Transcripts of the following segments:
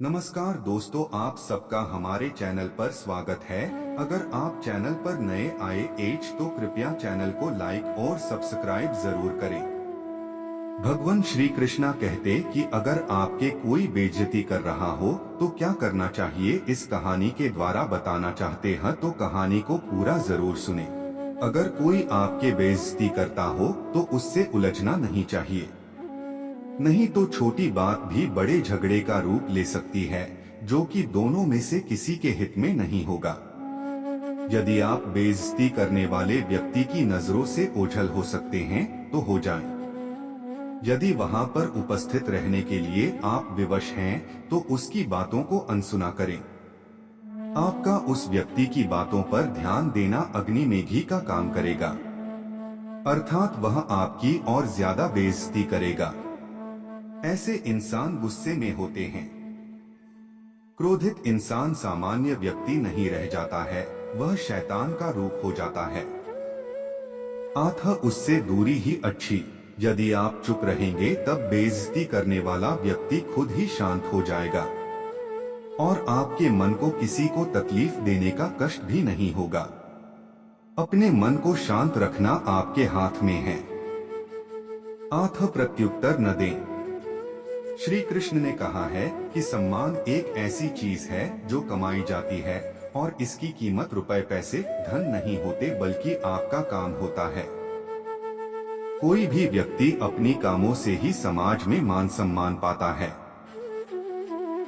नमस्कार दोस्तों, आप सबका हमारे चैनल पर स्वागत है। अगर आप चैनल पर नए आए तो कृपया चैनल को लाइक और सब्सक्राइब जरूर करें। भगवान श्री कृष्णा कहते कि अगर आपके कोई बेइज्जती कर रहा हो तो क्या करना चाहिए, इस कहानी के द्वारा बताना चाहते हैं, तो कहानी को पूरा जरूर सुने। अगर कोई आपके बेइज्जती करता हो तो उससे उलझना नहीं चाहिए, नहीं तो छोटी बात भी बड़े झगड़े का रूप ले सकती है, जो कि दोनों में से किसी के हित में नहीं होगा। यदि आप बेइज्जती करने वाले व्यक्ति की नजरों से ओझल हो सकते हैं तो हो जाएं। यदि वहां पर उपस्थित रहने के लिए आप विवश हैं तो उसकी बातों को अनसुना करें। आपका उस व्यक्ति की बातों पर ध्यान देना अग्निमेघी का काम करेगा, अर्थात वह आपकी और ज्यादा बेइज्जती करेगा। ऐसे इंसान गुस्से में होते हैं। क्रोधित इंसान सामान्य व्यक्ति नहीं रह जाता है, वह शैतान का रूप हो जाता है। अतः उससे दूरी ही अच्छी। यदि आप चुप रहेंगे तब बेइज्जती करने वाला व्यक्ति खुद ही शांत हो जाएगा और आपके मन को किसी को तकलीफ देने का कष्ट भी नहीं होगा। अपने मन को शांत रखना आपके हाथ में है। अतः प्रत्युत्तर न दें। श्री कृष्ण ने कहा है कि सम्मान एक ऐसी चीज है जो कमाई जाती है और इसकी कीमत रुपए पैसे धन नहीं होते, बल्कि आपका काम होता है। कोई भी व्यक्ति अपनी कामों से ही समाज में मान सम्मान पाता है,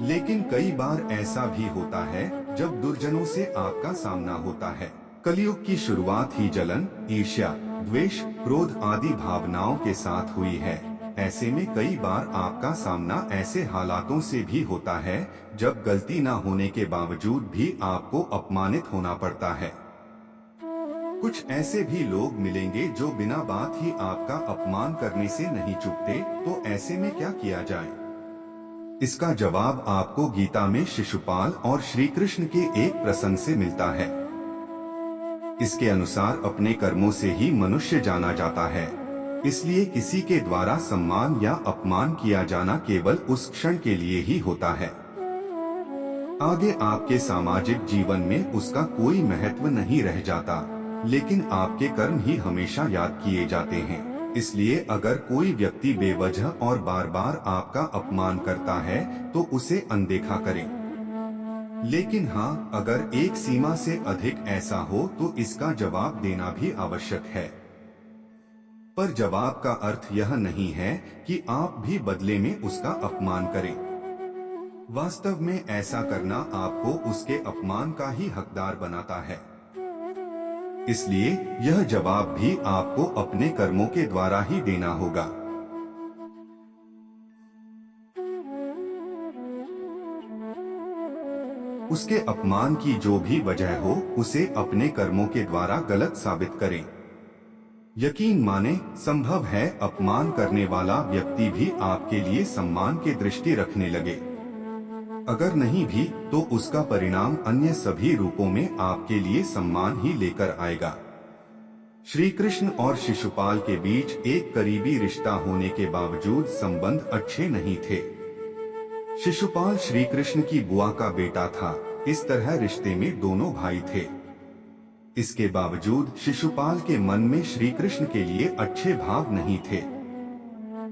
लेकिन कई बार ऐसा भी होता है जब दुर्जनों से आपका सामना होता है। कलयुग की शुरुआत ही जलन, ईर्ष्या, द्वेष, क्रोध आदि भावनाओं के साथ हुई है। ऐसे में कई बार आपका सामना ऐसे हालातों से भी होता है जब गलती न होने के बावजूद भी आपको अपमानित होना पड़ता है। कुछ ऐसे भी लोग मिलेंगे जो बिना बात ही आपका अपमान करने से नहीं चूकते, तो ऐसे में क्या किया जाए? इसका जवाब आपको गीता में शिशुपाल और श्री कृष्ण के एक प्रसंग से मिलता है। इसके अनुसार अपने कर्मों से ही मनुष्य जाना जाता है, इसलिए किसी के द्वारा सम्मान या अपमान किया जाना केवल उस क्षण के लिए ही होता है। आगे आपके सामाजिक जीवन में उसका कोई महत्व नहीं रह जाता, लेकिन आपके कर्म ही हमेशा याद किए जाते हैं। इसलिए अगर कोई व्यक्ति बेवजह और बार बार आपका अपमान करता है तो उसे अनदेखा करें। लेकिन हाँ, अगर एक सीमा से अधिक ऐसा हो तो इसका जवाब देना भी आवश्यक है। पर जवाब का अर्थ यह नहीं है कि आप भी बदले में उसका अपमान करें। वास्तव में ऐसा करना आपको उसके अपमान का ही हकदार बनाता है। इसलिए यह जवाब भी आपको अपने कर्मों के द्वारा ही देना होगा। उसके अपमान की जो भी वजह हो, उसे अपने कर्मों के द्वारा गलत साबित करें। यकीन माने, संभव है अपमान करने वाला व्यक्ति भी आपके लिए सम्मान की दृष्टि रखने लगे। अगर नहीं भी तो उसका परिणाम अन्य सभी रूपों में आपके लिए सम्मान ही लेकर आएगा। श्री कृष्ण और शिशुपाल के बीच एक करीबी रिश्ता होने के बावजूद संबंध अच्छे नहीं थे। शिशुपाल श्री कृष्ण की बुआ का बेटा था। इस तरह रिश्ते में दोनों भाई थे। इसके बावजूद शिशुपाल के मन में श्री कृष्ण के लिए अच्छे भाव नहीं थे।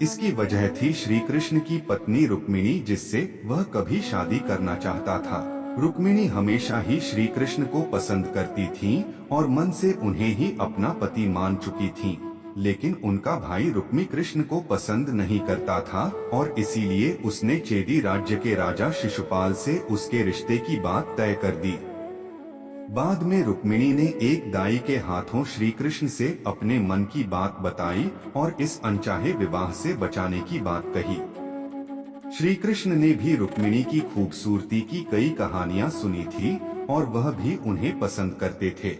इसकी वजह थी श्री कृष्ण की पत्नी रुक्मिणी, जिससे वह कभी शादी करना चाहता था। रुक्मिणी हमेशा ही श्री कृष्ण को पसंद करती थीं और मन से उन्हें ही अपना पति मान चुकी थीं। लेकिन उनका भाई रुक्मी कृष्ण को पसंद नहीं करता था और इसीलिए उसने चेदी राज्य के राजा शिशुपाल से उसके रिश्ते की बात तय कर दी। बाद में रुक्मिणी ने एक दाई के हाथों श्री कृष्ण से अपने मन की बात बताई और इस अनचाहे विवाह से बचाने की बात कही। श्री कृष्ण ने भी रुक्मिणी की खूबसूरती की कई कहानियां सुनी थी और वह भी उन्हें पसंद करते थे।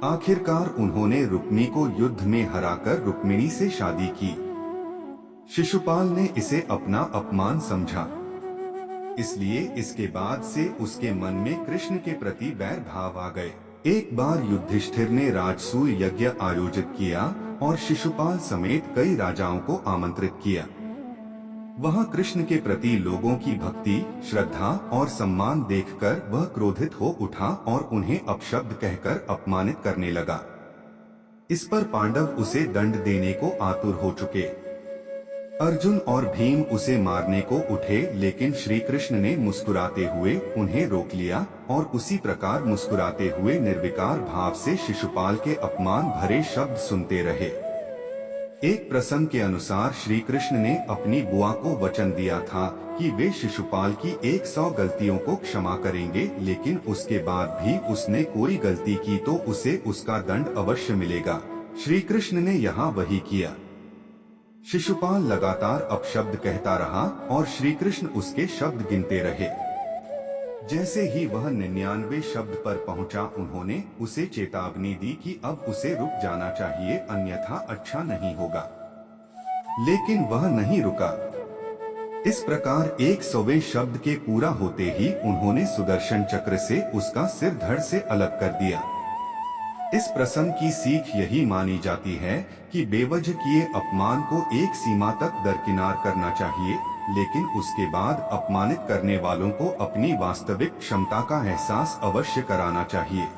आखिरकार उन्होंने रुक्मी को युद्ध में हराकर रुक्मिणी से शादी की। शिशुपाल ने इसे अपना अपमान समझा, इसलिए इसके बाद से उसके मन में कृष्ण के प्रति बैर भाव आ गए। एक बार युधिष्ठिर ने राजसूय यज्ञ आयोजित किया और शिशुपाल समेत कई राजाओं को आमंत्रित किया। वहां कृष्ण के प्रति लोगों की भक्ति, श्रद्धा और सम्मान देखकर वह क्रोधित हो उठा और उन्हें अपशब्द कहकर अपमानित करने लगा। इस पर पांडव उसे दंड देने को आतुर हो चुके। अर्जुन और भीम उसे मारने को उठे, लेकिन श्री कृष्ण ने मुस्कुराते हुए उन्हें रोक लिया और उसी प्रकार मुस्कुराते हुए निर्विकार भाव से शिशुपाल के अपमान भरे शब्द सुनते रहे। एक प्रसंग के अनुसार श्री कृष्ण ने अपनी बुआ को वचन दिया था कि वे शिशुपाल की 100 गलतियों को क्षमा करेंगे, लेकिन उसके बाद भी उसने कोई गलती की तो उसे उसका दंड अवश्य मिलेगा। श्री कृष्ण ने यहाँ वही किया। शिशुपाल लगातार अपशब्द कहता रहा और श्री कृष्ण उसके शब्द गिनते रहे। जैसे ही वह 99 शब्द पर पहुंचा, उन्होंने उसे चेतावनी दी कि अब उसे रुक जाना चाहिए, अन्यथा अच्छा नहीं होगा। लेकिन वह नहीं रुका। इस प्रकार 100वें शब्द के पूरा होते ही उन्होंने सुदर्शन चक्र से उसका सिर धड़ से अलग कर दिया। इस प्रसंग की सीख यही मानी जाती है कि बेवजह किए अपमान को एक सीमा तक दरकिनार करना चाहिए, लेकिन उसके बाद अपमानित करने वालों को अपनी वास्तविक क्षमता का एहसास अवश्य कराना चाहिए।